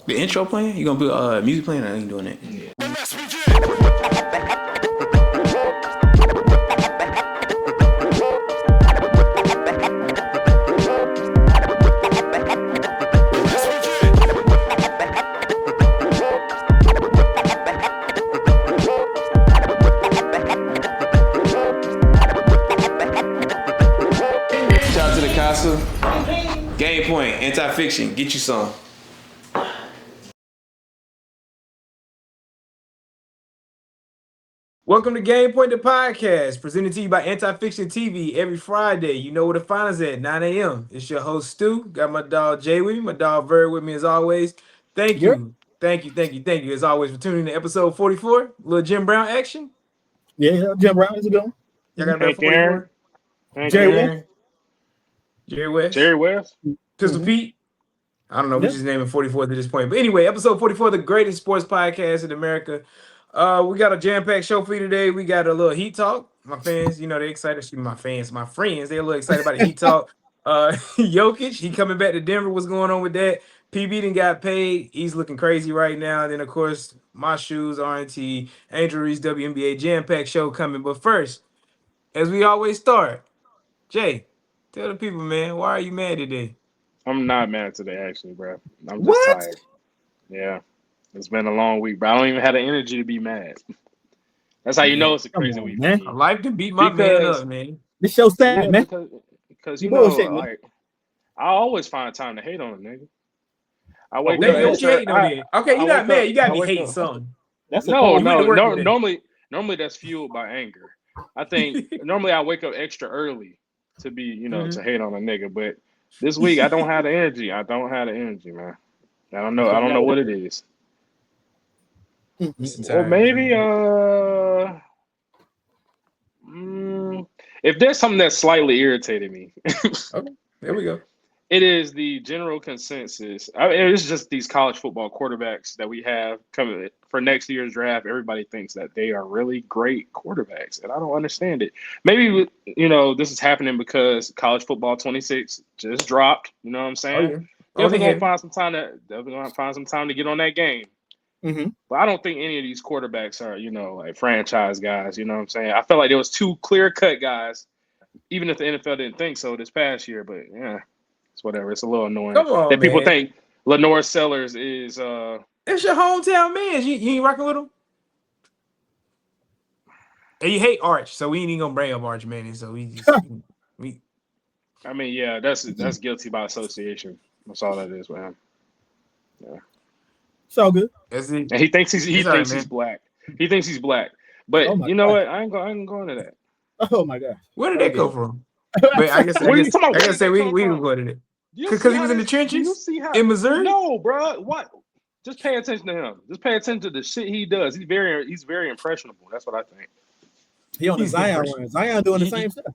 The intro playing? You gonna put music playing? I ain't doing that. Yeah. Shout out to the castle. Gamepoint, anti-fiction. Get you some. Welcome to Gamepoint, the podcast, presented to you by Anti-Fiction TV every Friday. You know where to find us at 9 a.m. It's your host, Stu. Got my dog, Jay, with me. My dog, Bird, with me as always. Thank you. Thank you, as always, for tuning in to episode 44. Little Jim Brown action. Yeah, Jim Brown, how's it going? Y'all got about 44? Jerry West. Pistol Pete. I don't know. We just naming 44 at this point. But anyway, episode 44, the greatest sports podcast in America. We got a jam-packed show for you today. We got a little Heat Talk. My fans, you know, they're excited. My friends, they're a little excited about the Heat Talk. Jokic, he coming back to Denver. What's going on with that? PB done got paid. He's looking crazy right now. And then, of course, my shoes, RNT, Angel Reese, WNBA, jam-packed show coming. But first, as we always start, Jay, tell the people, man, why are you mad today? I'm not mad today, actually, bro. I'm just tired. Yeah. It's been a long week, but I don't even have the energy to be mad. That's how you know it's a crazy week, man. Life can beat my man up, man. This show sad, man. Because you know, like, I always find time to hate on a nigga. I wake up. Okay, you're not mad. You gotta be hating something. Normally that's fueled by anger. I think normally I wake up extra early to be, you know, to hate on a nigga, but this week I don't have the energy. man. I don't know what it is. Or maybe if there's something that slightly irritated me. Okay, there we go. It is the general consensus. It's just these college football quarterbacks that we have coming for next year's draft. Everybody thinks that they are really great quarterbacks, and I don't understand it. Maybe, you know, this is happening because college football 26 just dropped. You know what I'm saying? Definitely gonna find some time to get on that game. Mm-hmm. But I don't think any of these quarterbacks are, you know, like franchise guys. You know what I'm saying? I felt like there was two clear-cut guys, even if the NFL didn't think so this past year. But yeah, it's whatever. It's a little annoying that people think Lenore Sellers is. It's your hometown man. You ain't rocking with him. And you hate Arch, so we ain't even gonna bring up Arch Manning. So we just I mean, yeah, that's guilty by association. That's all that is with him. Yeah. It's all good. And he thinks he's black. He thinks he's black. But you know what? I ain't going to that. Oh my gosh. Where did that come from? But I guess we can go to it. Because he was in the trenches in Missouri? No, bro. What? Just pay attention to him. Just pay attention to the shit he does. He's very impressionable. That's what I think. He on the Zion run. Zion doing the same stuff.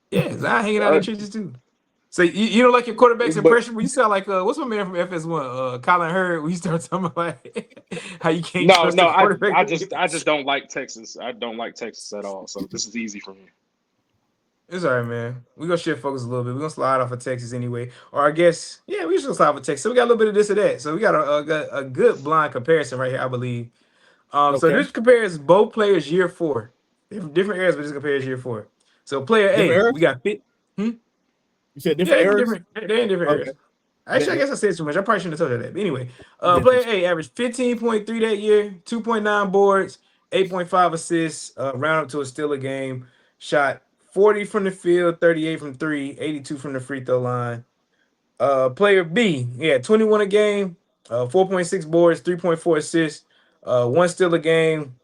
Yeah, Zion hanging out in the trenches too. So you don't like your quarterback's impression? When you sound like what's my man from FS1, Colin Hurd, when you start talking about like how you can't trust the quarterback. I just don't like Texas. I don't like Texas at all. So this is easy for me. It's all right, man. We're gonna shift focus a little bit. We're gonna slide off of Texas anyway. Or I guess, yeah, we should slide off of Texas. So we got a little bit of this or that. So we got a good blind comparison right here, I believe. So this compares both players year 4. Different eras, but this compares year 4. So player A, we got fit. You said different eras? They're in different eras. Actually, I guess I said too much. I probably shouldn't have told you that. But anyway, player A averaged 15.3 that year, 2.9 boards, 8.5 assists, round up to a steal a game, shot 40 from the field, 38 from 3, 82 from the free throw line. Player B, 21 a game, 4.6 boards, 3.4 assists, 1 steal a game.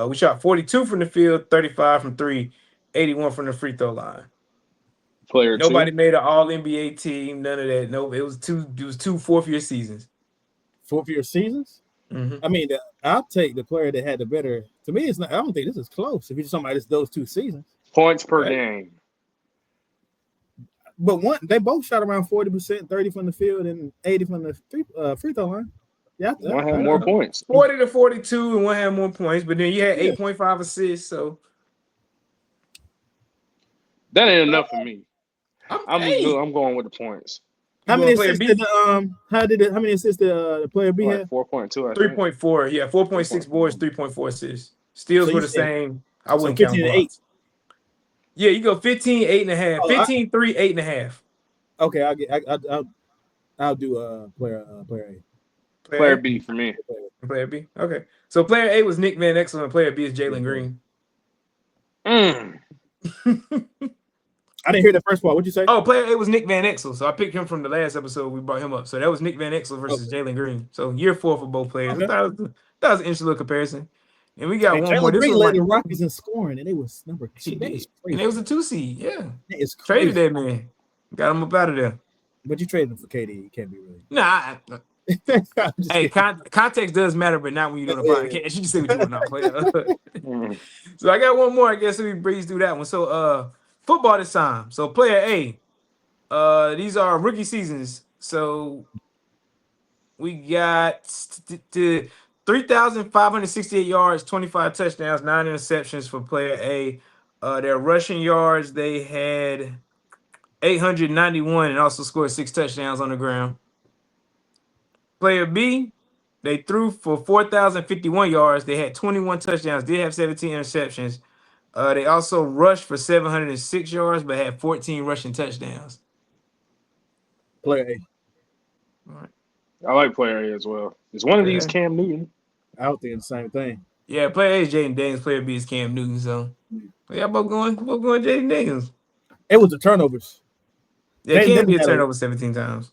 We shot 42 from the field, 35 from 3, 81 from the free throw line. Nobody made an all NBA team, none of that. No, it was two fourth-year seasons. Fourth-year seasons? Mm-hmm. I mean, I'll take the player that had the better. To me, it's not. I don't think this is close. If you're talking about those 2 seasons, points per game. But they both shot around 40%, 30 from the field, and 80 from the free throw line. Yeah, one had more points. 40 to 42, and one had more points. But then you had 8.5 assists. So that ain't enough for me. I'm going with the points. How many player assists B? did how many assists did the player B Like have? 4.2, I think. 3.4. Yeah, 4.6 boards, 3.4. 3.4 assists. So Steals were you the said same. I so wouldn't count 15 and 8. blocks. Yeah, you go 15, 8.5. Oh, 15, 3, 8.5. okay, I'll do player A. Player Player B for me. A, player B. Okay. So player A was Nick Van Exel and player B is Jalen Green. Mm. I didn't hear the first part. What'd you say? Oh, player A was Nick Van Exel. So I picked him from the last episode. We brought him up. So that was Nick Van Exel versus Jalen Green. So year 4 for both players. Okay. That was an interesting little comparison. And we got And one more. Jalen This Green one led the might. Rockets in scoring, and it was number 2. He That is did. crazy. And it was a 2 seed. Yeah. That is Traded crazy. that man. Got him up out of there. But you traded him for KD. You can't be really. Nah. I'm just Hey, kidding. context does matter, but not when you're doing a podcast. You just say what you want to play. Mm. So I got one more. I guess we breeze through that one. So football this time. So player A. These are rookie seasons. So we got 3,568 yards, 25 touchdowns, 9 interceptions for player A. Their rushing yards, they had 891 and also scored 6 touchdowns on the ground. Player B, they threw for 4,051 yards. They had 21 touchdowns, did have 17 interceptions. They also rushed for 706 yards, but had 14 rushing touchdowns. Player A. All right. I like player A as well. Is one of these Cam Newton? I would think the same thing. Yeah, player A is Jaden Daniels, player B is Cam Newton. So yeah, both going Jaden Daniels. It was the turnovers. Yeah, Jaden Cam did had turn over 17 times.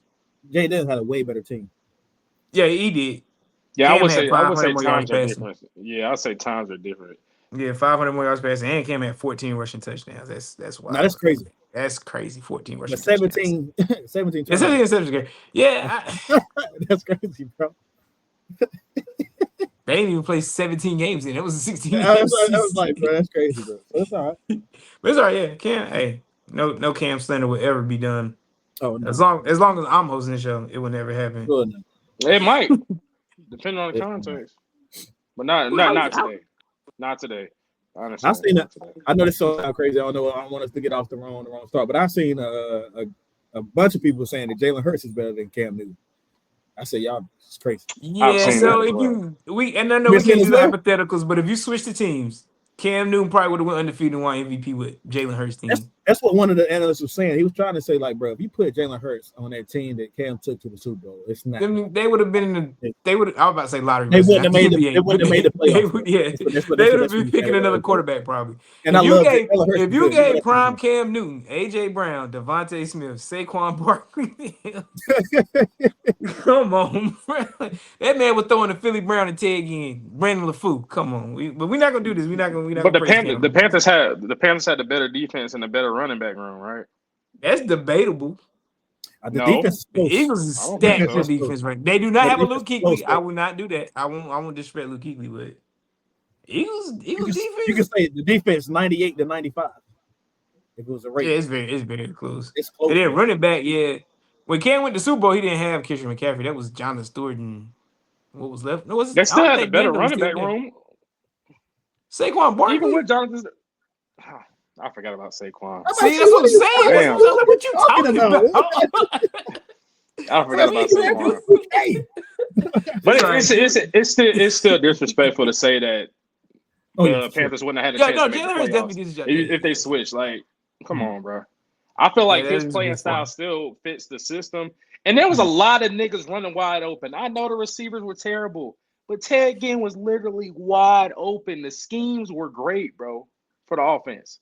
Jaden had a way better team. Yeah, he did. Yeah, Cam I would had say 500 more yards times are passing. different. Yeah, I'd say times are different. Yeah, 500 more yards passing, and Cam had 14 rushing touchdowns. That's wild. No, that's crazy. That's crazy. 14 rushing But touchdowns. 17 Yeah, 17 interceptions. Great. Yeah, that's crazy, bro. they didn't even play 17 games in. It was a 16 I game was like, season. bro, that's crazy, bro. So it's all right. But it's all right. Yeah, Cam. Hey, no Cam slander will ever be done. Oh no. As long as I'm hosting the show, it will never happen. Good enough. It might, depending on the context, but not today. Not today. Honestly, I've seen not it. today. I know this sounds crazy. I don't want us to get off the wrong start, but I've seen a bunch of people saying that Jalen Hurts is better than Cam Newton. I said, y'all, it's crazy. I've Yeah, seen so that as if well. and I know we You've seen can't do as the well? hypotheticals, but if you switch the teams, Cam Newton probably would have went undefeated and won MVP with Jalen Hurts' team. That's what one of the analysts was saying. He was trying to say, like, bro, if you put Jalen Hurts on that team that Cam took to the Super Bowl, it's not. They would have been in the. They would. I was about to say lottery. They race, wouldn't not have made the the. NBA, They wouldn't have made the They playoffs. would, yeah, That's what they would have that's been what picking he another said. quarterback probably. And I love Jalen Hurts. If you is good. gave prime Cam Newton, AJ Brown, Devontae Smith, Saquon Barkley, come on, bro. That man was throwing the Philly Brown and Ted Ginn, Brandon LaFou. Come on, but we're not gonna do this. We're not gonna. But praise Cam. the Panthers had the better defense and the better running back room, right? That's debatable. The No. defense is The close. Eagles is I don't think stacked so. for defense, right? They do not The have a defense Luke is close, Kuechly. bro. I will not do that. I won't disrespect Luke Kuechly, but Eagles You can defense. say the defense 98 to 95. If it was a Yeah, rating, it's very close. it's close. And then Bro. running back, yeah. When Cam went to Super Bowl, he didn't have Christian McCaffrey. That was Jonathan Stewart and what was left? No, They I still don't had the think better Denver was running still back there. room. Saquon Barkley. Even with Jonathan. I forgot about Saquon. See, that's what I'm saying. Damn. What you talking about? I forgot about Saquon. Okay. But Sorry. it's still disrespectful to say that the Panthers wouldn't have had a chance to make the Jalen Hurts playoffs definitely did his job. if they switched. Like, come on, bro. I feel like that his is a playing good style point. still fits the system. And there was a lot of niggas running wide open. I know the receivers were terrible, but Ted Ginn was literally wide open. The schemes were great, bro, for the offense.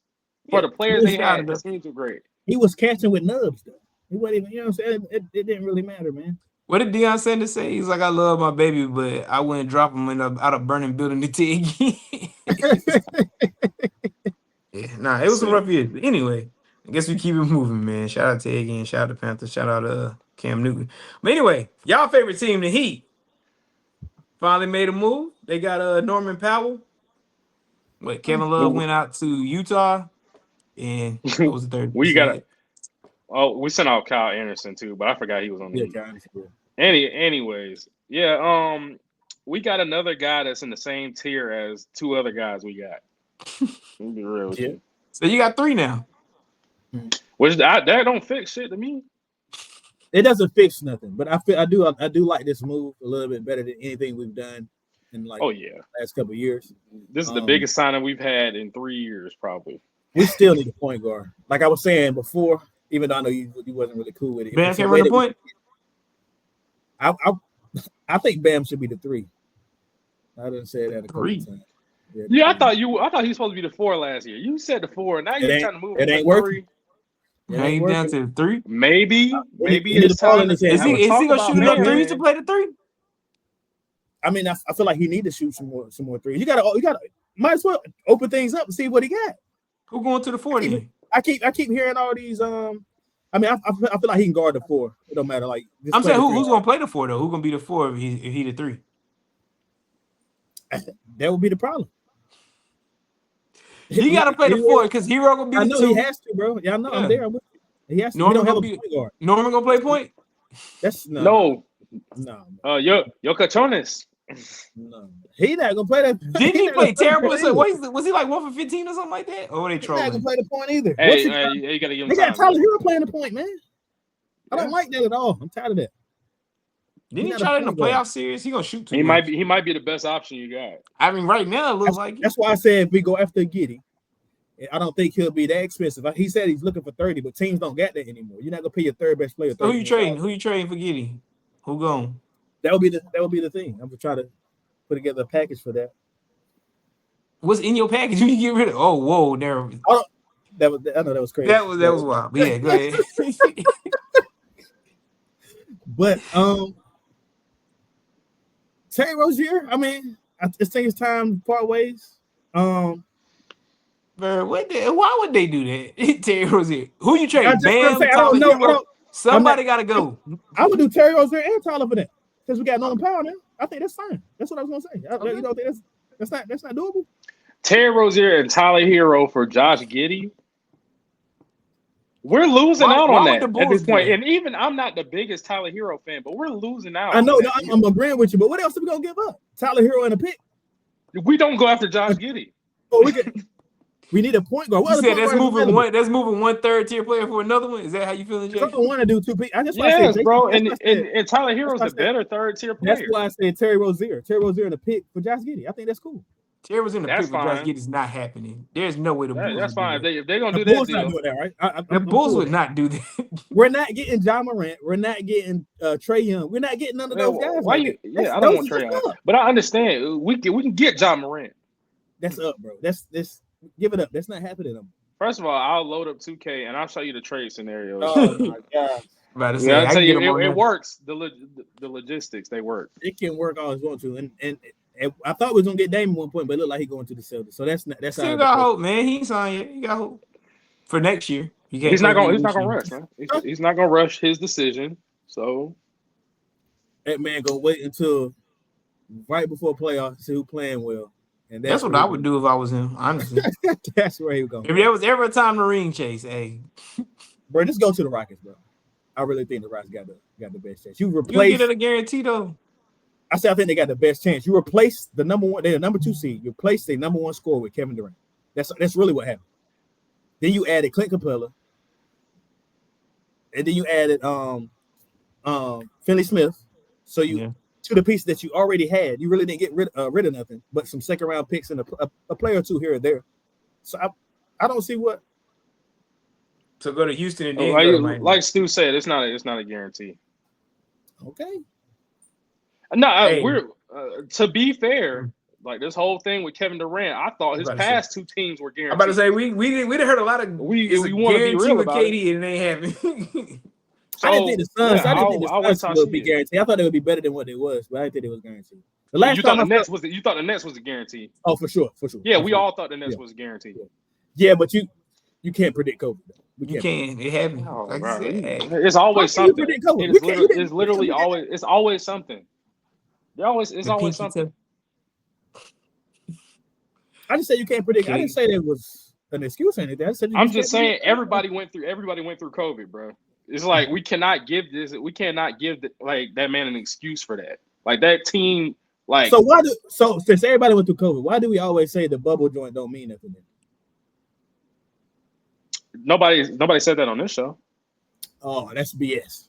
For the players they had, the schemes were great. He was catching with nubs, though. He wasn't even, you know what I'm saying? It didn't really matter, man. What did Deion Sanders say? He's like, I love my baby, but I wouldn't drop him out of burning building to Ted Ginn. Yeah, nah, it was some rough years. But anyway, I guess we keep it moving, man. Shout out to Ted Ginn, shout out to Panthers, shout out Cam Newton. But anyway, y'all favorite team, the Heat, finally made a move. They got Norman Powell. Kevin Love went out to Utah, and what was the third? We sent out Kyle Anderson too, but I forgot he was on the Heat. Kyle Anderson. Anyways, yeah, we got another guy that's in the same tier as two other guys we got. Let me be real with you. So you got 3 now. Which that don't fix shit to me. It doesn't fix nothing, but I do like this move a little bit better than anything we've done in like last couple of years. This is the biggest signing we've had in 3 years, probably. We still need a point guard. Like I was saying before, even though I know you wasn't really cool with it. Bam can't run the point. I think Bam should be the 3. I didn't say that a couple of times. Yeah, I thought he was supposed to be the 4 last year. You said the 4, now you're trying to move. It ain't working. Ain't down to the 3. Maybe it's time. Is he gonna shoot enough threes to play the 3? I mean, I feel like he need to shoot some more threes. You gotta might as well open things up and see what he got. Who going to the 4 then? I keep hearing all these. I mean, I feel like he can guard the 4. It don't matter. Like I'm saying, who's gonna play the 4 though? Who's gonna be the 4 if he the 3? That would be the problem. He got to play the 4 because Hero gonna be the 2. I know he has to, bro. Yeah, I know. I'm there. He has to. Norman gonna be guard. Norman gonna play point. That's no. Jokic. No, he not gonna play that. Didn't he play terrible? So was he like 1 for 15 or something like that? Or were they trolling? He's not gonna play the point either. You gotta give him they time. got Tyler Hero playing the point, man. I don't like that at all. I'm tired of that. Didn't he try it in the playoff series? He gonna shoot too. He might be the best option you got. I mean, right now it looks like that's why I said if we go after Giddey, I don't think he'll be that expensive. He said he's looking for 30, but teams don't get that anymore. You're not gonna pay your third best player. So who you trading for Giddey? Who going? That would be the thing. I'm gonna try to put together a package for that. What's in your package? You get rid of? Oh, whoa, there. I know that was crazy. That was wild. Yeah, go ahead. But Terry Rozier, I mean, I think it's time to part ways. Why would they do that? Terry Rozier. Who you trading? Bam, I don't know. Somebody got to go. I would do Terry Rozier and Tyler for that because we got Norman Powell now. I think that's fine. That's what I was gonna say. Okay. You don't think that's not doable? Terry Rozier and Tyler Hero for Josh Giddey. We're losing out on that at this point. And even I'm not the biggest Tyler Hero fan, but we're losing out. I know. I'm agreeing with you, but what else are we gonna give up? Tyler Hero and a pick? We don't go after Josh Giddey. We need a point guard. You said that's moving one third tier player for another one. Is that how you feeling, Jay? I don't want to do 2 picks. Bro. And Tyler Hero's a better third tier player. That's why I said Terry Rozier. Terry Rozier and a pick for Josh Giddey. I think that's cool. Terry was in the pick for Josh Giddey is not happening. There's no way the Bulls. That's fine. If they're gonna do that, deal. Not doing that, right? The Bulls would not do that. We're not getting Ja Morant. We're not getting Trae Young. We're not getting none of those guys. I don't want Trae Young, but I understand we can get Ja Morant. That's up, bro. That's give it up. That's not happening. First of all, I'll load up 2K and I'll show you the trade scenarios. Oh my god! I'll tell you, it works. The logistics, they work. It can work all it's going to, and I thought we was gonna get Dame at one point, but it looked like he's going to the Celtics. So that's still got hope, man. He ain't signed yet. He got hope for next year. He's not gonna rush, man. He's not gonna rush his decision. So that man gonna wait until right before playoffs to see who playing well. And that's what I would do if I was him, honestly. That's where he would go. If there was ever a time to ring chase, hey, bro, just go to the Rockets, bro. I really think the Rockets got the best chance. You get it a guarantee though. I think they got the best chance. You replace the number 1, they're the number 2 seed. You replace the number 1 scorer with Kevin Durant. That's really what happened. Then you added Clint Capella, and then you added Finney Smith. So to the piece that you already had, you really didn't get rid of nothing but some second round picks and a player or two here or there. So I don't see what. So go to Houston and then like Stu said, it's not a guarantee. Okay. No, we're to be fair. Like this whole thing with Kevin Durant, I thought his past 2 teams were guaranteed. I'm about to say we heard a lot of we want to be real with about KD and they haven't. I didn't think the Suns. I didn't think the Suns would be guaranteed. I thought they would be better than what they was, but I didn't think it was guaranteed. The last you thought the Nets was a guarantee. Oh, for sure. Yeah, we all thought the Nets was a guarantee. Yeah, but you can't predict COVID. You can. It happened. Oh, it's always something. It's literally always. It's always something. It's always something. I just said you can't predict. I didn't say there was an excuse or anything. I'm just saying everybody went through COVID, bro. It's like we cannot give that man an excuse for that. Like that team, like so since everybody went through COVID, why do we always say the bubble joint don't mean nothing? Nobody said that on this show. Oh, that's BS.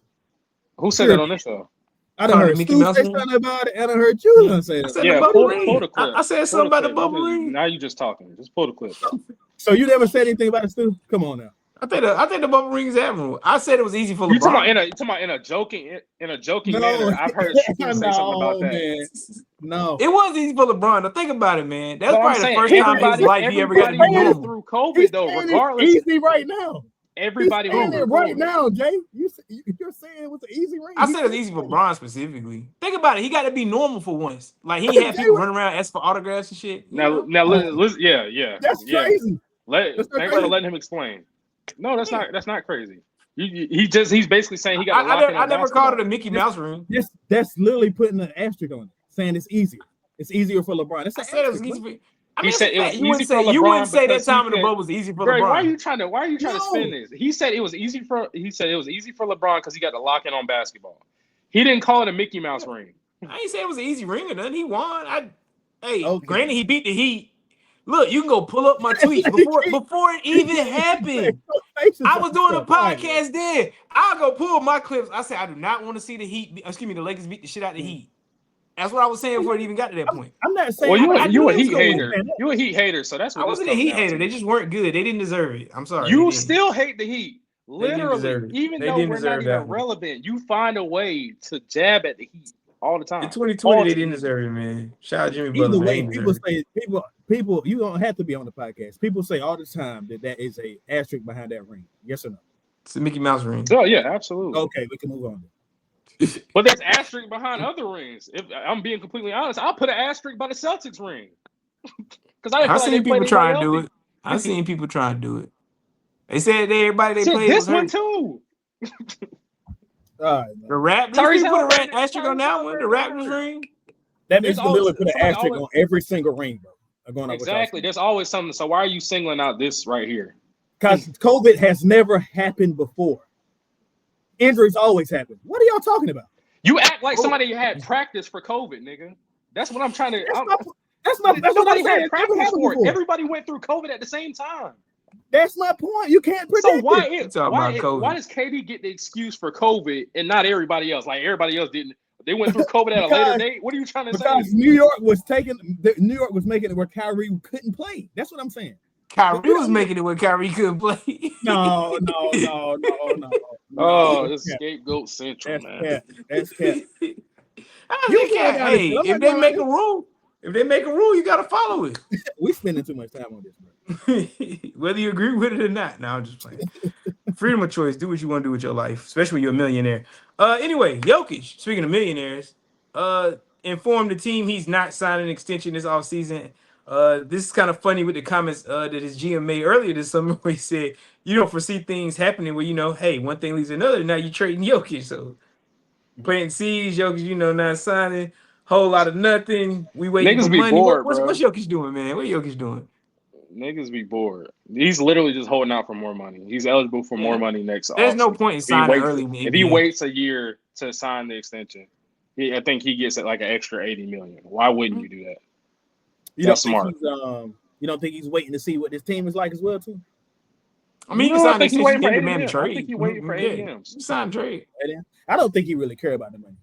Who said that on this show? I done heard Stu say something about it, and I heard you done say that. Yeah, pull the clip. I said something about the bubble ring. Now you just talking. Just pull the clip. So you never said anything about it, Stu? Come on now. I think the bubble ring is admirable. I said it was easy for LeBron. You talking about in a joking manner? I've heard Stu say something about that. Man. No, it was easy for LeBron. Now think about it, man. That's probably the first time in his life he ever got to be normal through COVID, though. Regardless, easy right now. Everybody went it right now, Jay. You're saying it was an easy ring. I said it's easy for LeBron specifically. Think about it. He got to be normal for once. Like he had people running around asking for autographs and shit. Now, listen, yeah. That's crazy. Thanks for letting him explain. No, that's not crazy. He's basically saying he got. I never called it a Mickey Mouse ring. That's literally putting an asterisk on it, saying it's easier. It's easier for LeBron. I said it was easy for. He said it was easy for LeBron. You wouldn't say that time in the bubble was easy for LeBron. Why are you trying to spin this? He said it was easy for LeBron because he got to lock in on basketball. He didn't call it a Mickey Mouse ring. I ain't say it was an easy ring or nothing. He won. Granted, he beat the Heat. Look, you can go pull up my tweet before it even happened. I was doing a podcast then. I'll go pull my clips. I said I do not want to see the Lakers beat the shit out of the Heat. That's what I was saying before it even got to that point. I'm not saying. Well, you a Heat hater. You a Heat hater, so that's what I wasn't a Heat hater. They just weren't good. They didn't deserve it. I'm sorry. You still hate the Heat. Literally, even though we're not even relevant, you find a way to jab at the Heat all the time. In 2020, they didn't deserve it, man. Shout out Jimmy Butler. People, you don't have to be on the podcast. People say all the time that is a asterisk behind that ring. Yes or no? It's a Mickey Mouse ring. Oh yeah, absolutely. Okay, we can move on. But there's asterisk behind other rings. If I'm being completely honest, I'll put an asterisk by the Celtics ring. Because I've seen people try to do it. I've seen people try to do it. They said everybody they played this one too. All right, the Raptors put an asterisk on that one. The Raptors ring. That means to put an asterisk on every single ring, bro. Exactly. There's always something. So why are you singling out this right here? Because COVID has never happened before. Injuries always happen. What are y'all talking about? You act like somebody had practice for COVID, nigga. That's what I'm trying to. That's nobody had practice for it. Everybody went through COVID at the same time. That's my point. You can't predict. So why does KD get the excuse for COVID and not everybody else? Like everybody else didn't. They went through COVID at a later date. What are you trying to say? Because New York was making it where Kyrie couldn't play. That's what I'm saying. Kyrie was making it where Kyrie couldn't play. No. Oh, this is scapegoat central, man. That's cat. If they make a rule, you gotta follow it. We spending too much time on this, bro. Whether you agree with it or not. No, I'm just playing. Freedom of choice. Do what you want to do with your life, especially when you're a millionaire. Anyway, Jokic, speaking of millionaires, informed the team he's not signing an extension this offseason. This is kind of funny with the comments that his GM made earlier this summer where he said, you don't foresee things happening where, hey, one thing leads to another. Now you're trading Jokic. So planting seeds, Jokic, not signing. Whole lot of nothing. We waiting for money. Bored, what's Jokic doing, man? What Jokic doing? Niggas be bored. He's literally just holding out for more money. He's eligible for more money next. There's no point in signing early. If he waits a year to sign the extension, I think he gets like an extra $80 million. Why wouldn't you do that? That's smart. You don't think he's waiting to see what this team is like as well, too? I mean, I think he's waiting for ADM. I think he's waiting for ADMs. Sign trade. I don't think he really care about the money.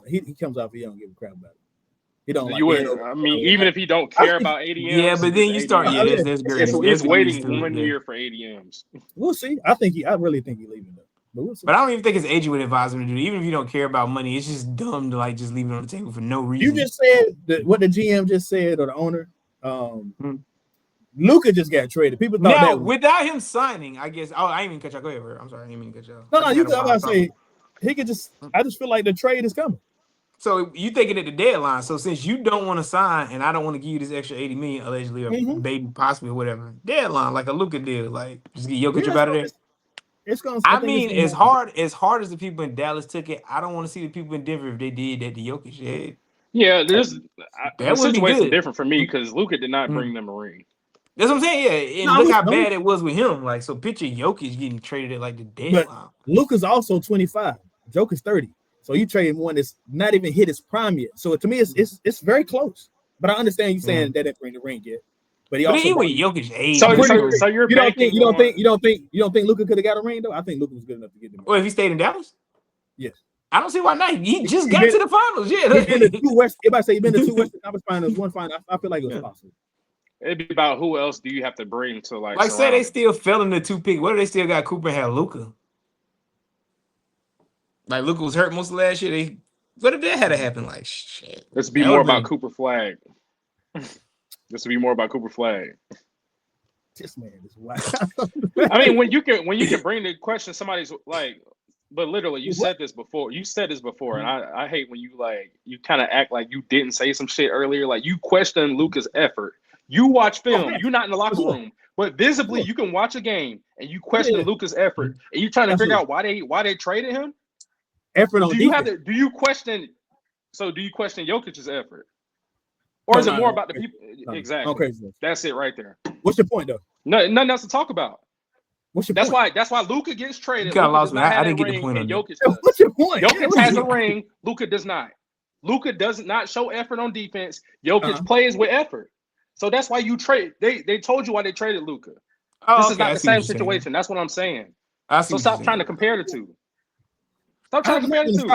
He comes off. He don't give a crap about it. He don't. Even if he don't care about ADMs. Yeah, but then you start. Yeah, that's great. It's waiting 1 year for ADMs. We'll see. I really think he's leaving though. But we'll see. But I don't even think his agent would advise him to do it. Even if you don't care about money, it's just dumb to just leave it on the table for no reason. You just said what the GM just said or the owner. Luka just got traded. People thought that without him signing, I guess. Oh, I didn't even cut y'all. Go ahead, I'm sorry, I didn't mean to cut y'all. No, you got to say he could just. I just feel like the trade is coming. So you thinking at the deadline. So since you don't want to sign, and I don't want to give you this extra $80 million allegedly, or maybe possibly whatever deadline, like a Luka deal, like just get Jokic up out of there. It's gonna. I mean, as hard as the people in Dallas took it, I don't want to see the people in Denver if they did that to Jokic. Yeah, the situation different for me because Luka did not bring them a ring. That's what I'm saying. Yeah, and look how bad it was with him. Like, so picture Jokic getting traded at like the deadline. But Luka's also 25. Jokic's 30. So you trade one that's not even hit his prime yet. So to me, it's very close. But I understand you saying that didn't bring the ring yet. But he also Jokic age. So you don't think Luka could have got a ring though? I think Luka was good enough to get the ring. Well, if he stayed in Dallas? Yes. I don't see why not. He just got to the finals. Yeah, He's been to two West. Everybody say he's been to two Western Conference Finals, one final. I feel like it was possible. It'd be about who else do you have to bring to like say they still fell in the 2 pick. What if they still got Cooper and had Luka? Like Luka was hurt most of last year. What if that had to happen? Like shit. This would be more about Cooper Flag. This would be more about Cooper Flag. This man is wild. I mean, when you can bring the question, somebody's like, but literally, you said this before. You said this before, and I hate when you kind of act like you didn't say some shit earlier. Like you question Luka's effort. You watch film. You're not in the locker room, but visibly you can watch a game and you question Luka's effort, and you trying to figure out why they traded him. Effort on defense. Do you question Jokic's effort? Or is it more about the people? Exactly. Okay. That's it right there. What's your point, though? Nothing else to talk about. What's your point? That's why Luka gets traded. You lost me. I didn't get the point on Jokic that. What's your point? Jokic has a ring. Luka does not. Luka does not show effort on defense. Jokic plays with effort. So that's why you trade. They told you why they traded Luka. This is not the same situation. That's what I'm saying. So stop trying to compare the two. Stop trying to compare the two.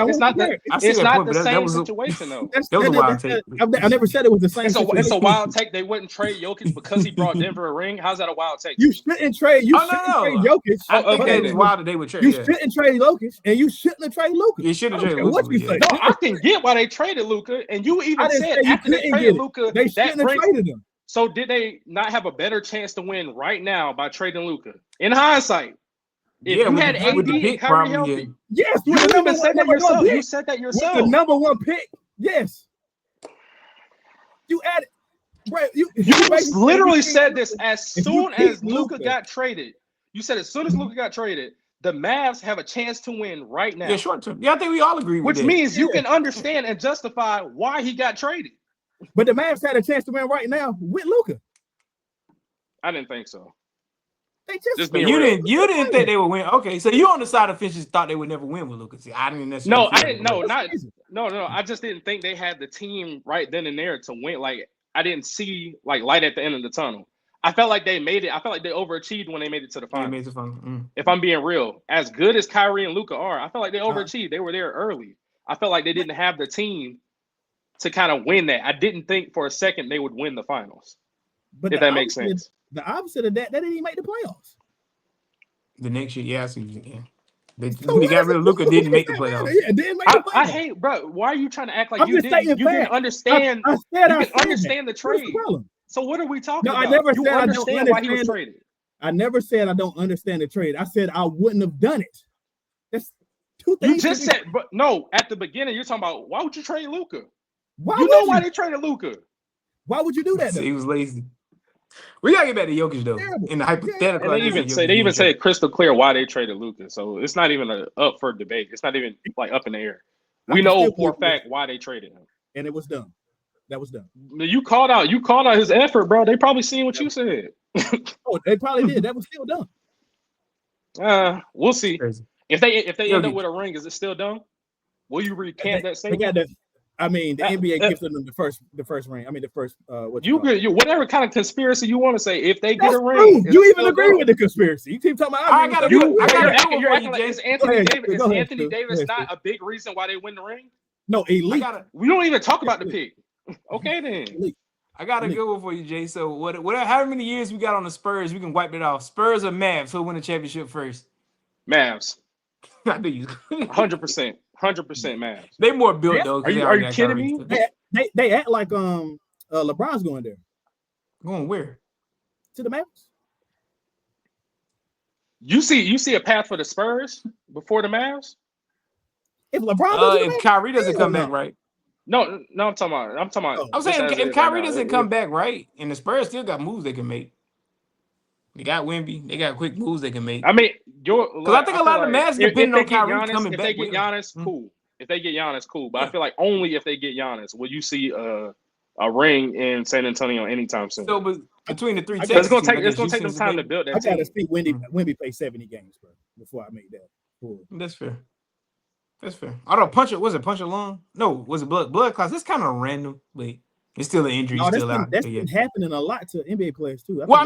It's not the same situation, though. That was a wild take. I never said it was the same. It's a wild take. They wouldn't trade Jokic because he brought Denver a ring. How's that a wild take? You shouldn't trade. You shouldn't trade Jokic. I think that was wild that they would trade. You shouldn't trade Jokic, and you shouldn't have traded Luka. You should have traded Luka. What you say? No, I can get why they traded Luka, and you even said after they traded Luka, they shouldn't have traded him. So did they not have a better chance to win right now by trading Luka? In hindsight. If you had AD and Kyrie healthy, yes, you even said that yourself. You said that yourself. With the number 1 pick, yes. You added, right? You literally said this as soon as Luka got traded. You said as soon as Luka got traded, the Mavs have a chance to win right now. Yeah, short term. Yeah, I think we all agree with that. Which means you can understand and justify why he got traded. But the Mavs had a chance to win right now with Luka. I didn't think so. You didn't think they would win. Okay, so you on the side of Finches thought they would never win with Lucas. I didn't necessarily. No, I didn't. No. I just didn't think they had the team right then and there to win. Like I didn't see like light at the end of the tunnel. I felt like they made it. I felt like they overachieved when they made it to the finals. If I'm being real, as good as Kyrie and Luka are, I felt like they overachieved. They were there early. I felt like they didn't have the team to kind of win that. I didn't think for a second they would win the finals. But if that makes sense. The opposite of that, they didn't even make the playoffs. The next year, yeah, I see what you're saying. They got rid of Luka, didn't make the playoffs. Yeah, didn't make the playoffs. I hate, bro. Why are you trying to act like you didn't understand? I understand the trade. So what are we talking about? I never said I understand why he was traded. I never said I don't understand the trade. I said I wouldn't have done it. That's two things. You just said, but no. At the beginning, you're talking about why would you trade Luka? Why they traded Luka? Why would you do that? He was lazy. We gotta get back to Jokic though. In the hypothetical, they even say crystal clear why they traded Luka. So it's not even up for debate. It's not even like up in the air. We know for a fact why they traded him, and it was done. That was done. You called out his effort, bro. They probably seen what you said. Oh, they probably did. That was still done. We'll see. If they end up with a ring, is it still done? Will you recant that statement? The NBA gives them the first ring. I mean, the first. Whatever kind of conspiracy you want to say. If they get a ring, you even agree with the conspiracy. You keep talking about. You're acting like is Anthony Davis not a big reason why they win the ring? No, elite. We don't even talk about the pick. Okay, then. I got a good one for you, Jay. So whatever, however many years we got on the Spurs, we can wipe it off. Spurs or Mavs? Who'll win the championship first? Mavs. I do you. 100%. 100% Mavs. They more built though. Are you kidding me? They act like LeBron's going there. Going where? To the Mavs. You see a path for the Spurs before the Mavs? If LeBron if Kyrie doesn't come back, right? No, I'm talking about. I'm saying if Kyrie doesn't come back, right, and the Spurs still got moves they can make. They got Wemby. They got quick moves they can make. I mean, because I think a lot of the Mavs depend on Kyrie coming back. If they get Giannis, cool. If they get Giannis, cool. But I feel like only if they get Giannis will you see a ring in San Antonio anytime soon. So, between the three, it's gonna take them time to build that. I gotta see Wemby play 70 games, bro, before I make that. Cool. That's fair. That's fair. Although was it Punch Along? No, was it blood clots? It's kind of random, but it's still an injury still out. That's been happening a lot to NBA players too. I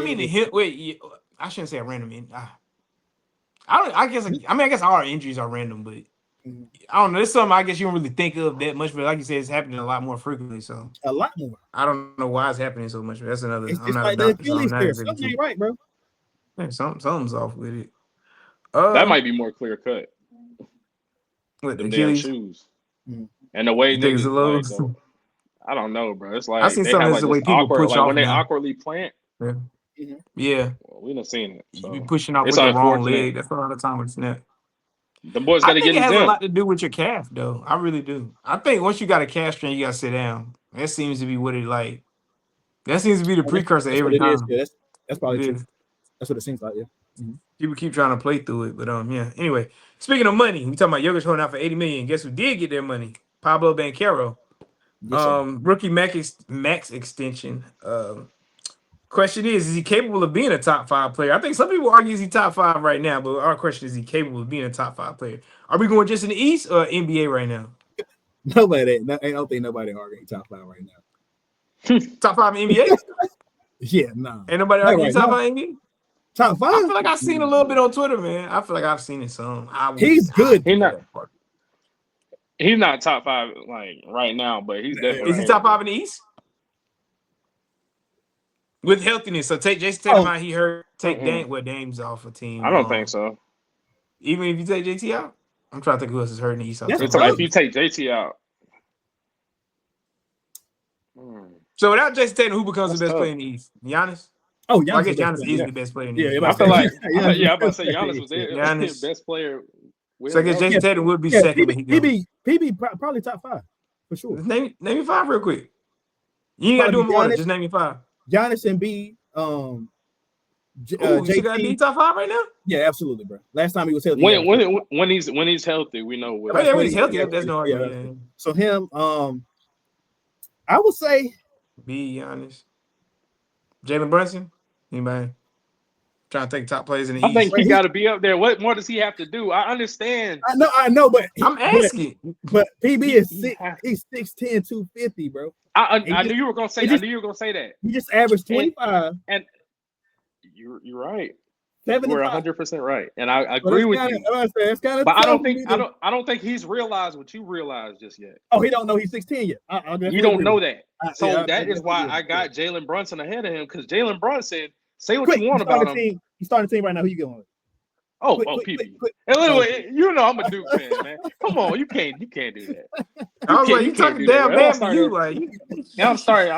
shouldn't say a random. I guess all our injuries are random, but I don't know. It's something I guess you don't really think of that much, but like you said, it's happening a lot more frequently. So A lot more. I don't know why it's happening so much. But that's another. It's I'm just not like a the doctor, so I'm Achilles not tear. exactly Something sure. ain't right, bro. Yeah, something's off with it. That might be more clear cut. What, Them the damn Achilles? shoes. Mhm. And the way You think it's a niggas little? like though, I don't know, bro. It's I like seen they some of have this like the way this people awkward, push like off when they now. awkwardly plant. Yeah. Mhm. Yeah. Well, we done seen it. You be So pushing off it's with the wrong unfortunate. leg. That's a lot of time with snap. The boys I got to think get it has a exempt. lot to do with your calf, though. I really do. I think once you got a calf strain, you got to sit down. That seems to be what it like. That seems to be the And precursor that's what every it is. time. Yeah, that's probably It true. is. That's what it seems like. Yeah. Mhm. People keep trying to play through it, but yeah. Anyway, speaking of money, we talking about Jokic holding out for $80 million. Guess who did get their money? Paolo Banchero. Yes, sir. Rookie max extension. Question is he capable of being a top 5 player? I think some people argue he's top 5 right now, but our question is he capable of being a top 5 player? Are we going just in the East or NBA right now? Nobody. I don't think nobody arguing top 5 right now. Top 5 in NBA? Yeah, no. Ain't nobody Not arguing right top now. 5 NBA? Top 5. I feel like I've seen a little bit on Twitter, man. I feel like I've seen it some. He's good. He's not top 5 like right now, but he's definitely. Is he top 5 in the East? With healthiness. So take Jason Tatum out, he hurt. Take Dame's off a team. I don't think so. Even if you take JT out? I'm trying to think who else is hurt in the East. If you take JT out. So without Jason Tatum, who becomes the best player in the East? Giannis? Oh, Giannis. Well, I guess Giannis is the best player in the East. I feel like, I'm about to say Giannis was the best player. So I guess Jason Tatum would be second. PB probably top 5 for sure. Name me 5 real quick. You ain't got to do them order. Just name me 5. Giannis and B. You got to be top 5 right now? Yeah, absolutely, bro. Last time he was healthy. When he's healthy, we know. When he's healthy, there's no argument. So him, I would say B. Giannis. Jalen Brunson. Anybody? Trying to take top players in the East. I think he got to be up there. What more does he have to do? I understand. I know, but I'm asking. But PB is he's 6'10", 250, bro. I knew you were gonna say. I knew you were gonna say that. He just averaged 25. And you're right. 75. You're 100% right, and I agree with you. But I don't think he's realized what you realized just yet. Oh, he don't know he's 6'10" yet. You don't know that. So that is why I got Jalen Brunson ahead of him, because Jalen Brunson, say what you want about him. He's starting the team right now. Who you going with? PB. Anyway, you know I'm a Duke fan, man. Come on, you can't do that. I was like, you talking damn bad for you, like. I'm starting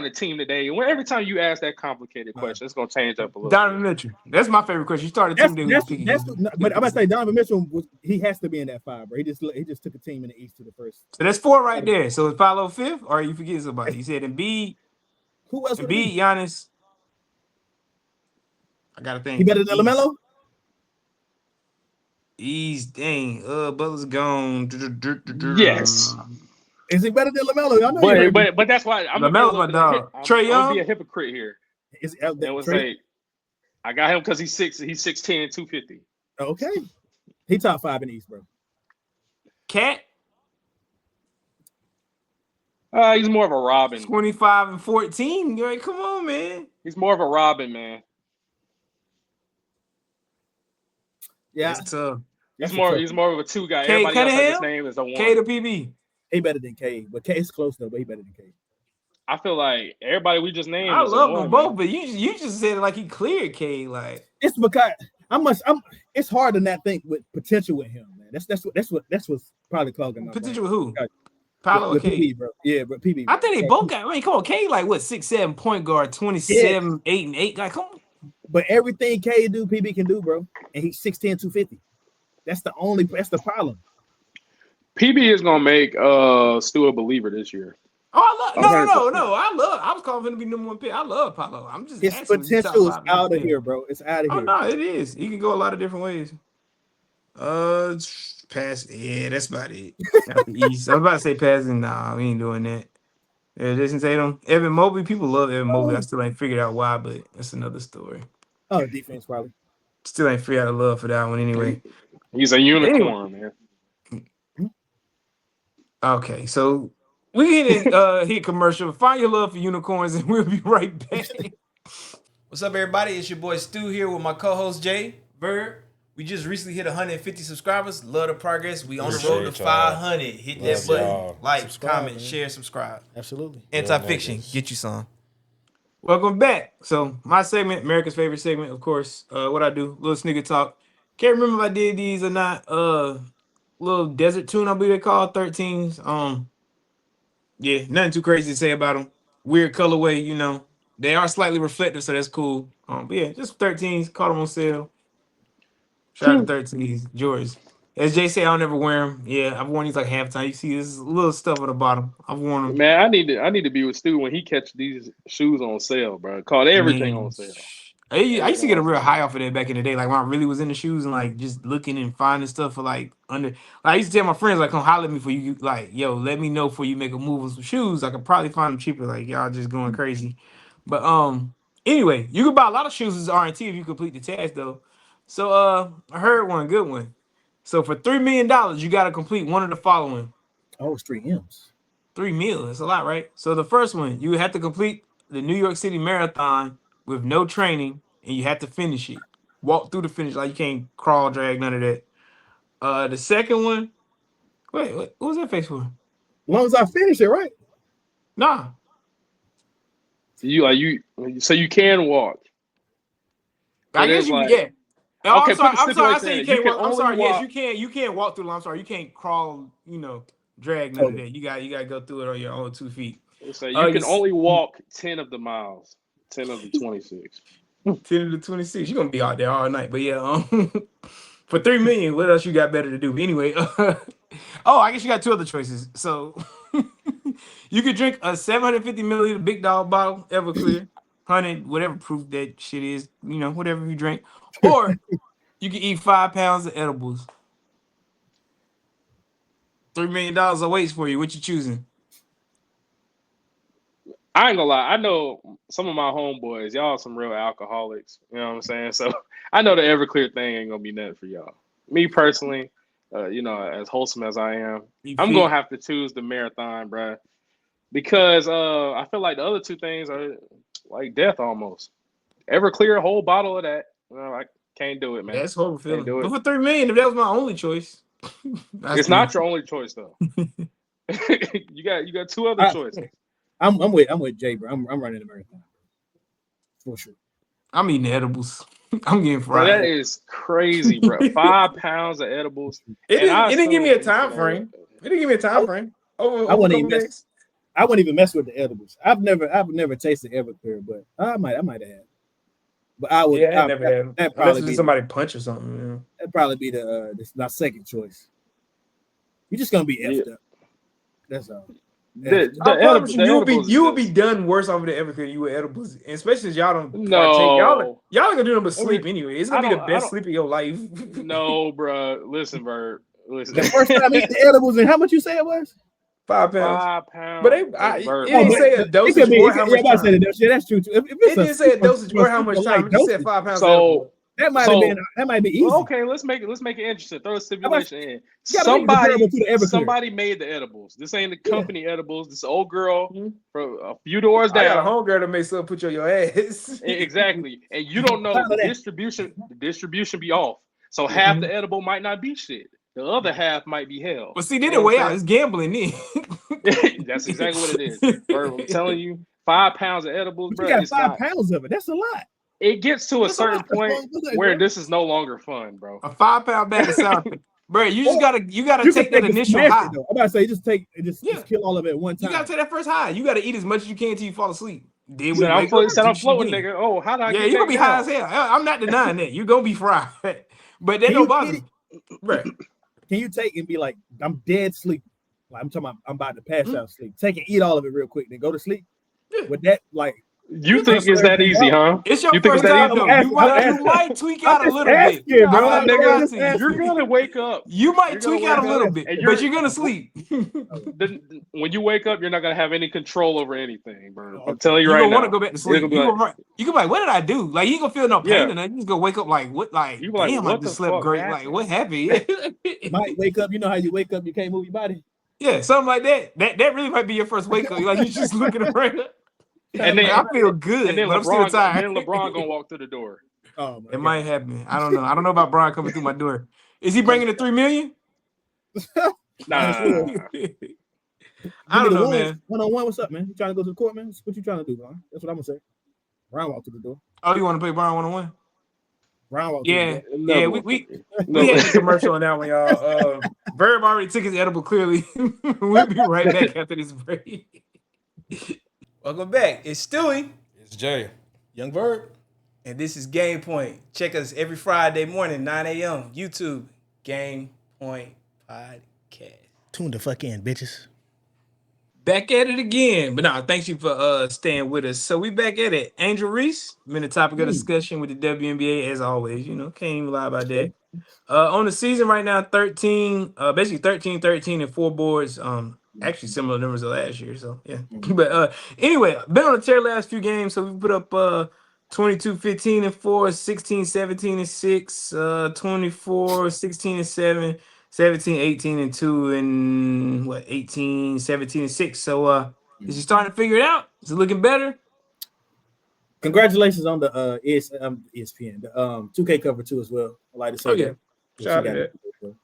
a team today. Every time you ask that complicated question, it's gonna change up a little. Donovan Mitchell. That's my favorite question. You started a team today. But I'm gonna say Donovan Mitchell he has to be in that 5, bro. He just took a team in the East to the first. So that's 4 right there. So is Paolo 5th, or are you forgetting somebody? You said Embiid. Who else? Embiid, Giannis. I gotta think. He better than LaMelo? He's Butler's gone. Yes. Is he better than LaMelo? I know but that's why I'm LaMelo's my dog. Trae Young. I'm gonna be a hypocrite here. I got him because he's 6'10", 250. Okay. He top 5 in the East, bro. Cat. He's more of a Robin. 25 and 14. You're like, come on, man. He's more of a Robin, man. Yeah, that's tough. He's more of a 2 guy. Everybody else has his name as a 1. K to PB. He better than K, but K is close though. But he better than K. I feel like everybody we just named. I love them both, but you just said like he cleared K. Like it's because it's hard to not think with potential with him, man. That's what's probably clogging my potential brain. with who? Paolo or K? PB, bro. Yeah, but PB. I think they both got. I mean, come on, K like what 6'7" point guard, 27, 8 and 8. Like come on. But everything K do, PB can do, bro. And he's 6'10", 250. That's the problem. PB is gonna make Stu a believer this year. Oh, no. I was calling him to be number 1 pick. I love Paolo. I'm just his potential is out of here, bro. It's out of here. No, it is. He can go a lot of different ways. Pass. Yeah, that's about it. Out the East. I was about to say passing. Nah, we ain't doing that. Yeah, Jason Tatum, Evan Mobley. People love Evan Mobley. I still ain't figured out why, but that's another story. Oh, defense probably. Still ain't figured out the love for that one anyway. He's a unicorn, man. Okay, so we hit commercial. Find your love for unicorns, and we'll be right back. What's up, everybody? It's your boy Stu here with my co-host Jay Bird. We just recently hit 150 subscribers. Love the progress. We on the Appreciate road to y'all. 500. Hit Love that button. y'all. Like, Subscribe, comment, man. share, subscribe. Absolutely. Anti-fiction. niggas. Get you some. Welcome back. So my segment, America's favorite segment, of course. What I do, little snicket talk. Can't remember if I did these or not. Little desert tune, I believe they call 13s. Yeah, nothing too crazy to say about them. Weird colorway, you know. They are slightly reflective, so that's cool. But yeah, just 13s. Caught them on sale. Shout out to 13s, George. As Jay say, I'll never wear them. Yeah, I've worn these like halftime. You see this little stuff at the bottom. I've worn them. Man, I need to be with Stu when he catch these shoes on sale, bro. Caught everything on sale. I used to Everything get a on real sale. high off of that back in the day. Like when I really was in the shoes and like just looking and finding stuff for like under. Like, I used to tell my friends like, come holler at me for you. Like, yo, let me know before you make a move on some shoes. I could probably find them cheaper. Like y'all just going crazy. But anyway, you can buy a lot of shoes as R&T if you complete the task though. So I heard one good one. So for $3 million, you got to complete one of the following. Oh, it's 3 M's. 3 meals. That's a lot, right? So the first one, you have to complete the New York City Marathon with no training, and you have to finish it. Walk through the finish, like you can't crawl, drag, none of that. The second one, wait, what was that face for? As long as I finish it, right? Nah, So you can walk. I It guess is you like yeah. Oh, okay, I'm sorry. put the I'm sorry. I stipulation said you in. can't You can walk. I'm only sorry. Yes, walk. you can't walk through. I'm sorry. You can't crawl. Drag none of Okay. that. You got to go through it on your own 2 feet. So you can You only walk 10 of the miles, 10 of the 26. 10 to the 26. You're gonna be out there all night. But yeah, for 3 million, what else you got better to do? But anyway, I guess you got 2 other choices. So you could drink a 750 milliliter big dog bottle, Everclear, 100, whatever proof that shit is, whatever you drink, or you can eat 5 pounds of edibles. $3 million awaits for you. What you choosing? I ain't gonna lie. I know some of my homeboys. Y'all some real alcoholics. You know what I'm saying? So I know the Everclear thing ain't gonna be nothing for y'all. Me personally, as wholesome as I am, I'm gonna have to choose the marathon, bruh, because I feel like the other 2 things are like death almost. Everclear, a whole bottle of that. I can't do it, man. That's horrible Can't feeling. do But it. for 3 million, if that was my only choice, It's not your only choice though. you got 2 other choices. I'm with Jay, bro. I'm running the marathon for sure. I'm eating edibles. I'm getting Bro, fried. that is crazy, bro. 5 pounds of edibles. It didn't give me a assume time frame. It didn't give me a time frame. Over I a wouldn't couple even days. I wouldn't even mess with the edibles. I've never tasted Everclear, but I might have had. But I would. Yeah, I never had. That'd Unless probably it's be somebody punch or something. that'd probably be my second choice. You're just gonna be effed up. That's all. The edibles You would be done worse off of the Everclear than you would edibles, and especially since y'all don't partake. Y'all ain't gonna do nothing but sleep anyway. It's gonna be the best sleep of your life. No, bro. Listen, bro. Listen. The first time eating the edibles, and how much you say it was? 5 pounds. 5 pounds. But it didn't say a dosage or how much time. That's true too. It didn't say a dosage or how much time. It just said 5 pounds. So that might be easy. Well, okay, let's make it interesting. Throw a stipulation in. Somebody made the edibles. This ain't the company edibles. This old girl from a few doors down. I got a homegirl that made something put you on your ass. Exactly. And you don't know the distribution be off. So half the edible might not be shit. The other half might be hell. But see, then the way out is gambling then. That's exactly what it is. Bro, I'm telling you, 5 pounds of edibles, bro. You got 5 pounds of it. That's a lot. It gets to a certain point where this is no longer fun, bro. A 5 pound bag of sour cream. Bro, you gotta take that initial high. I'm about to say just kill all of it at one time. You gotta take that first high. You gotta eat as much as you can until you fall asleep. Then I'm floating, nigga. Oh, how do I get you're gonna be high as hell. I'm not denying that. You're gonna be fried. But that don't bother me. Right. Can you take and be like, I'm dead sleep? Like I'm talking about I'm about to pass out sleep. Take and eat all of it real quick, then go to sleep. With that, like you think it's that easy, huh? It's your first time though. You might tweak out a little bit. You're gonna wake up. You might tweak out a little bit, but you're gonna sleep. When you wake up, you're not gonna have any control over anything, bro. I'm telling you right now. You don't want to go back to sleep. You can be like, what did I do? Like you ain't gonna feel no pain and you just go wake up like what? Like damn, I just slept great. Like what happened? Might wake up. You know how you wake up, you can't move your body. Yeah, something like that. That really might be your first wake up. Like you just looking around. And then I feel good, and then but I'm still tired. And then LeBron gonna walk through the door. Oh my It god. might happen. I don't know. I don't know about Brian coming through my door. Is he bringing the 3 million? Might as well. Nah. I Give me don't the know, ones man. one-on-one. What's up, man? You trying to go to the court, man? What you trying to do, Brian? That's what I'm gonna say. Brian walked through the door. Oh, you want to play Brian 1-on-1? Brian walked through the Yeah, door. yeah. No. We No. had the commercial on that one, y'all. Verb already took his edible. Clearly, we'll be right back after this break. Welcome back. It's Stewie, It's Jay. Young Verb. and this is Gamepoint. Check us every Friday morning, 9 a.m. YouTube, Gamepoint Podcast. Tune the fuck in, bitches. Back at it again. But no, thanks you for staying with us. So we back at it. Angel Reese, been the topic of discussion with the WNBA as always. Can't even lie about that. On the season right now, 13, basically 13, 13, and 4 boards. Actually similar numbers to last year. So yeah. But anyway, been on the tear last few games. So we put up 22, 15, and 4, 16, 17, and 6, 24, 16, and 7. 17, 18, and 2, and 18, 17, and 6. So is he starting to figure it out? Is it looking better? Congratulations on the ESPN, the 2K cover too as well. I like to say that. Shout out.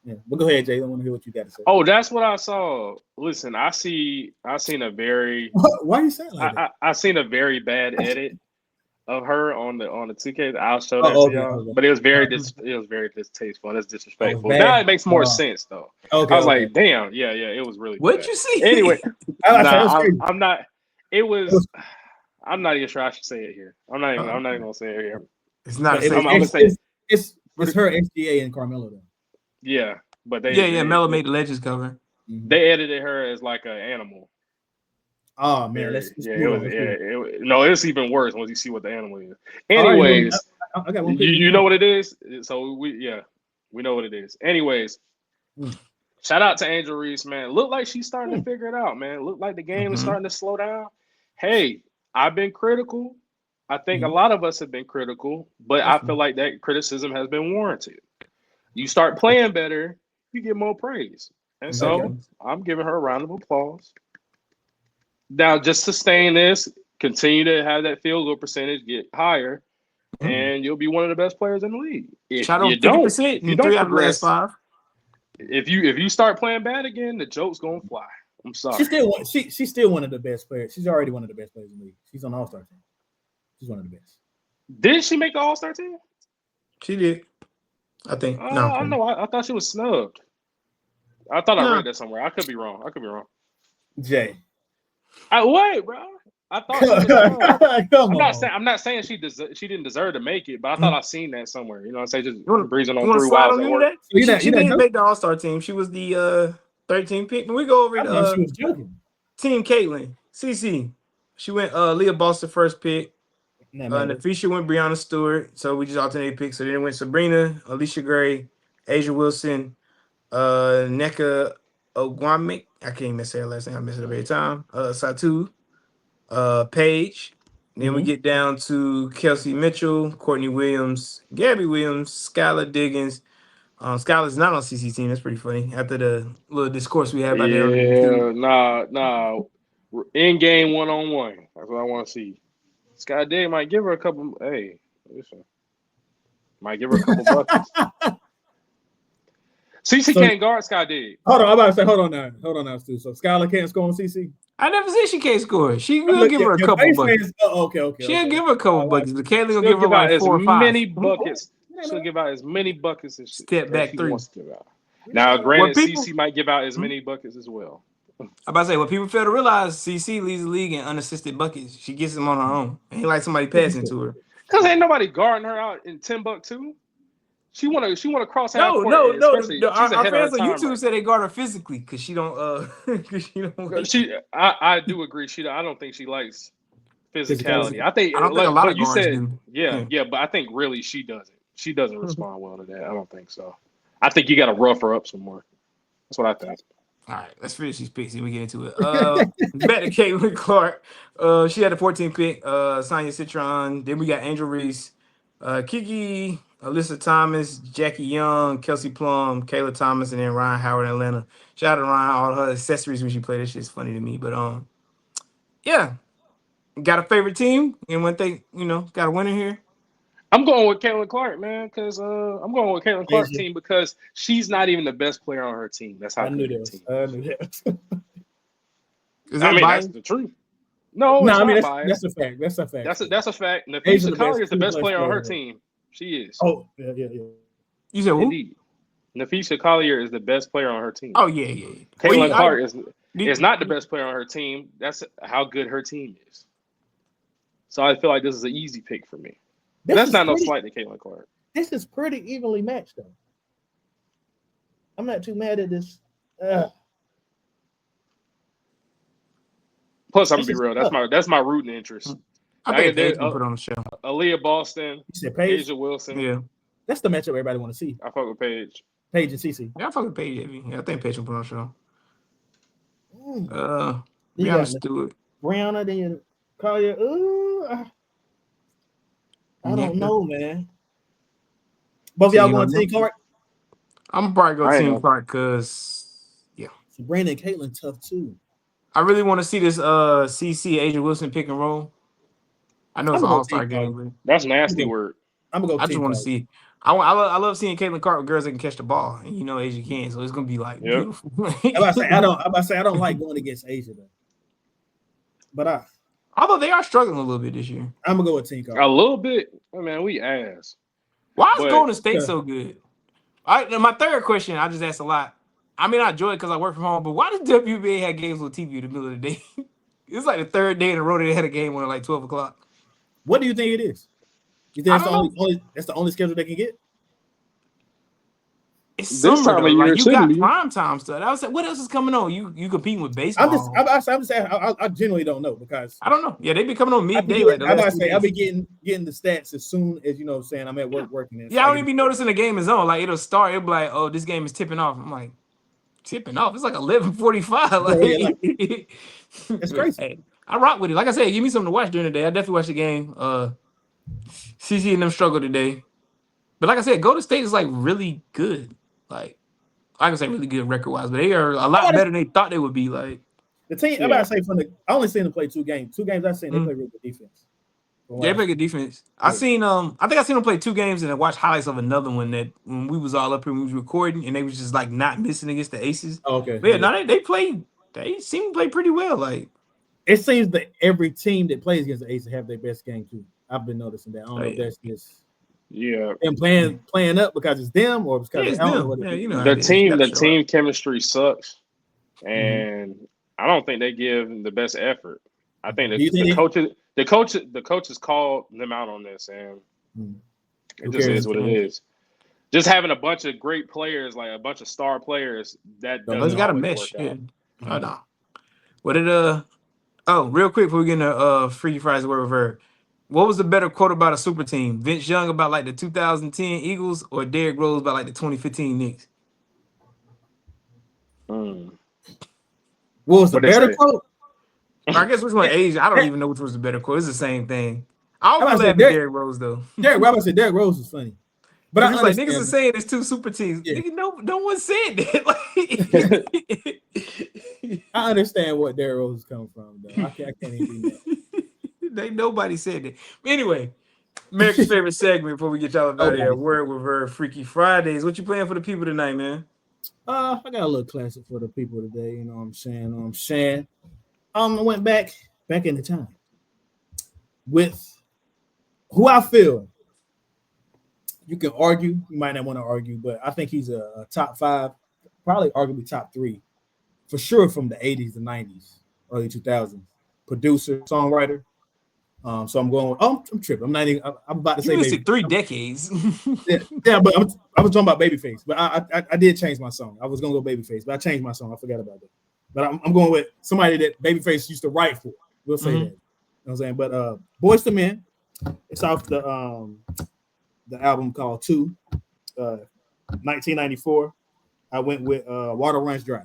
Yeah. But go ahead, Jay. I want to hear what you got to say. Oh, that's what I saw. Listen, I seen a very Why are you saying like that? I seen a very bad edit of her on the 2K. I'll show that Oh, to y'all. okay. But it was very distasteful and it's disrespectful. bad. Now it makes more sense though. Okay. I was like, damn, yeah, it was really What'd bad. you see? Anyway, I'm not. It was. was- I'm not even sure I should say it here. I'm not even gonna say it here. It's not. But I'm gonna say it's her, SGA, and Carmelo though. yeah, but they Yeah. Melo made the Legends cover. they edited her as like an animal. Oh man, that's it's even worse once you see what the animal is. Anyways, I got one. you know what it is, so we know what it is. Anyways, shout out to Angel Reese, man. Look like she's starting to figure it out, man. Look like the game is starting to slow down. Hey, I've been critical. I think a lot of us have been critical, but I feel like that criticism has been warranted. You start playing better, you get more praise. And so I'm giving her a round of applause. Now, just sustain this, continue to have that field goal percentage get higher, and you'll be one of the best players in the league. If you don't, if you don't progress, if you start playing bad again, the joke's gonna fly. I'm sorry. She's still one of the best players. She's already one of the best players in the league. She's on the All-Star team. She's one of the best. Did she make the All-Star team? She did. I think. I know. I thought she was snubbed. I thought I read that somewhere. I could be wrong. Jay. Wait, bro. I thought she was Come on. I'm not saying she didn't deserve to make it, but I thought I seen that somewhere. You know what I'm saying? Just breezing on through while I was at work. She didn't make the All-Star team. She was the 13th pick. When we go over she was joking. Team Caitlin, CC. She went Leah Boston first pick. Nafisha went Breonna Stewart. So we just alternated picks. So then it went Sabrina, Alicia Gray, Asia Wilson, Nneka Ogwumike. I can't even say her last name. I miss it every time. Satu, Paige. Then we get down to Kelsey Mitchell, Courtney Williams, Gabby Williams, Skylar Diggins. Skylar's not on CC team. That's pretty funny. After the little discourse we had about that on YouTube. Nah. In game 1-on-1. That's what I want to see. Sky Dig might give her a couple. Hey, listen. Might give her a couple buckets. CC can't guard Sky Dig. Hold on, I'm about to say, hold on now, Stu. So Skylar can't score on CC? I never said she can't score. She will give her a couple buckets. Okay. She'll give her a couple buckets. But Kaylee will She'll give her like 4 or 5. Many buckets. She'll give out as many buckets as she wants to give out. Now, granted, CC might give out as many buckets as well. I'm about to say, what people fail to realize, CC leads the league in unassisted buckets. She gets them on her own. Ain't like somebody passing to her. Because ain't nobody guarding her out in 10-2. She wanna cross half court. No. Our fans on YouTube said they guard her physically because she don't. I do agree. I don't think she likes physicality. I think a lot of guards do. Yeah, but I think really she doesn't. She doesn't respond well to that. I don't think so. I think you got to rough her up some more. That's what I think. All right, let's finish these picks and we get into it. Back to Caitlin Clark. She had a 14th pick. Sonia Citron. Then we got Angel Reese, Kiki, Alyssa Thomas, Jackie Young, Kelsey Plum, Kayla Thomas, and then Ryan Howard in Atlanta. Shout out to Ryan, all her accessories when she played. That shit's funny to me. But yeah. Got a favorite team and when they, got a winner here? I'm going with Caitlin Clark, man, because I'm going with Caitlin Clark team because she's not even the best player on her team. That's how good her team is. I knew that. That's the truth. No, it's not biased. That's a fact. That's a fact. That's a fact. Nafisa Collier is the best player on her team. She is. Oh, yeah. You said who? Indeed. Nafisa Collier is the best player on her team. Oh, yeah. Caitlin Clark is not the best player on her team. That's how good her team is. So I feel like this is an easy pick for me. That's not no slight to Caitlin Clark. This is pretty evenly matched, though. I'm not too mad at this. Plus, I'm gonna be real. That's my rooting interest. I think Paige can put on the show. Aaliyah Boston, you said Paige? Asia Wilson. Yeah, that's the matchup everybody want to see. I fuck with Paige. Paige and Cece. Yeah, I fuck with Paige. Yeah, I think Paige can put on the show. You Brianna Stewart. Brianna, then Collier. I don't know, man. Both of y'all going to Team Clark? I'm probably going to Team Clark because, yeah. So Brandon and Caitlin tough too. I really want to see this CC Asia Wilson pick and roll. I know it's an all-star game, but that's nasty word. I'm gonna go. I just want to see. I love seeing Caitlin Clark with girls that can catch the ball, and you know Asia can, so it's gonna be like beautiful. I'm about to say I don't like going against Asia though. But although they are struggling a little bit this year. I'm gonna go with Team Clark. A little bit. I mean, we ass. Why is Golden State so good? My third question, I just asked a lot. I mean, I enjoy it because I work from home, but why does WNBA have games on TV in the middle of the day? It's like the third day in a row that they had a game on at like 12 o'clock. What do you think it is? You think that's the only schedule they can get? It's summer, though. Like, you got prime time stuff. I was like, what else is coming on? You competing with baseball? I'm just saying. I genuinely don't know because I don't know. Yeah, they be coming on midday. I'll be getting the stats as soon as you know. What I'm saying I'm at work working. Yeah, I don't even be noticing the game is on. Like it'll start. It'll be like, oh, this game is tipping off. I'm like, tipping off. It's like 11:45. Like, that's crazy. Hey, I rock with it. Like I said, give me something to watch during the day. I definitely watch the game. CC and them struggle today, but like I said, Golden State is like really good. Like I can say really good record wise, but they are a lot better than they thought they would be. Like the team, I'm about to say I only seen them play 2 games. 2 games I've seen they play really good defense. They play good defense. I think I seen them play 2 games and then watched highlights of another one that when we was all up here when we was recording and they was just like not missing against the Aces. Oh, okay. But yeah, no, they seem to play pretty well. Like it seems that every team that plays against the Aces have their best game too. I've been noticing that. I don't know if that's just them playing up because it's them or because it's them. The team chemistry sucks, and I don't think they give the best effort. I think the coaches called them out on this, and it just is what it is. Just having a bunch of great players, like a bunch of star players, that doesn't got to mesh. Yeah. Oh no. What did real quick before we get into Freaky Fridays word with her. What was the better quote about a super team? Vince Young about like the 2010 Eagles or Derrick Rose about like the 2015 Knicks? What was the better quote? I guess which one Asia? I don't even know which was the better quote. It's the same thing. I always laugh at Derrick Rose though. Derrick Rose is funny. But I like niggas are saying it's 2 super teams. Yeah. Nigga, no one said that. Like, I understand what Derrick Rose is coming from though. I can't even do that. Nobody said that. Anyway, America's favorite segment before we get y'all out of here. Word with her Freaky Fridays. What you playing for the people tonight, man? I got a little classic for the people today. You know what I'm saying? I went back in the time with who I feel. You can argue, you might not want to argue, but I think he's a top 5, probably arguably top 3, for sure from the 80s, the 90s, early 2000s. Producer, songwriter. So I'm going. I'm tripping. I'm not even. I'm about to say maybe 3 decades. yeah, but I was talking about Babyface, but I did change my song. I was gonna go Babyface, but I changed my song. I forgot about that. But I'm going with somebody that Babyface used to write for. We'll say that. You know what I'm saying? But Boyz II Men. It's off the album called 2, 1994. I went with Water Runs Dry.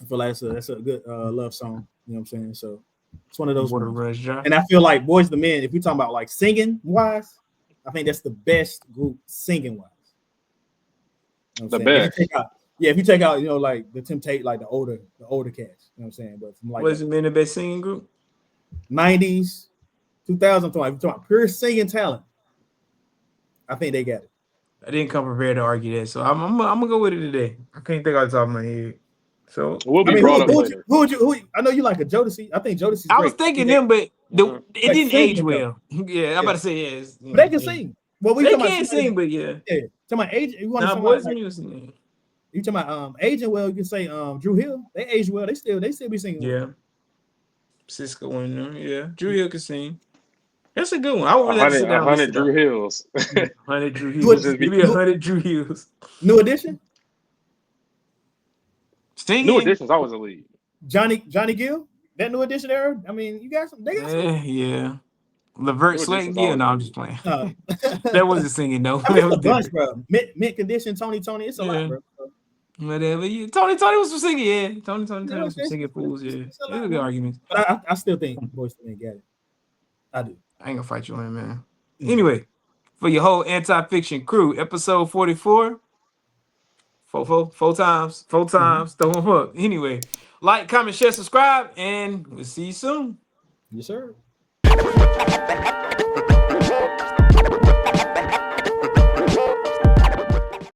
I feel like that's a good love song. You know what I'm saying? So. It's one of those ones. And I feel like Boyz II Men, if we're talking about like singing wise, I think that's the best group singing wise. You know the best. If you take out, you know, like the Temptate, like the older cats, you know what I'm saying? But from like Boyz II Men the best singing group? 90s, 2000, if you're talking about pure singing talent, I think they got it. I didn't come prepared to argue that, so I'm gonna go with it today. I can't think off the top of my head. So We'll be I mean, brought up later. who I know you like a Jodeci. I think Jodeci's great. I was thinking them, but it Like didn't age singing, well. Yeah, I'm about to say yes. but they can sing. Well, we They talking can about sing, but yeah. Yeah, talking about age. You want to Nah, talk boys about like, music. you talking about aging well? You can say Drew Hill. They age well. They still be singing. Yeah. Cisco in there. Yeah. Drew Hill can sing. That's a good one. I would really have to sit down and 100 listen Drew to Hills. 100 Drew Would Hills. just be- Give me 100 Drew Hills. New Edition. Singing. New Edition's always a lead. Johnny Gill. That New Edition era. I mean, you got some. They got some. Yeah. Levert New Slayton. Edition's Yeah, always no, a I'm lead. just playing. That That wasn't singing, though. I mean, That it's was a bunch, different. bro. Mint Condition, Tony. It's a lot, bro. Whatever. Yeah. Tony was some singing, yeah. Tony was some singing fools, yeah. It's a It lot, was a good bro. argument. But I still think Boyz II Men got it. I do. I ain't gonna fight you on it, man. Anyway, for your whole anti-fiction crew, episode 44. Four times. Throw them up. Anyway, like, comment, share, subscribe, and we'll see you soon. Yes, sir.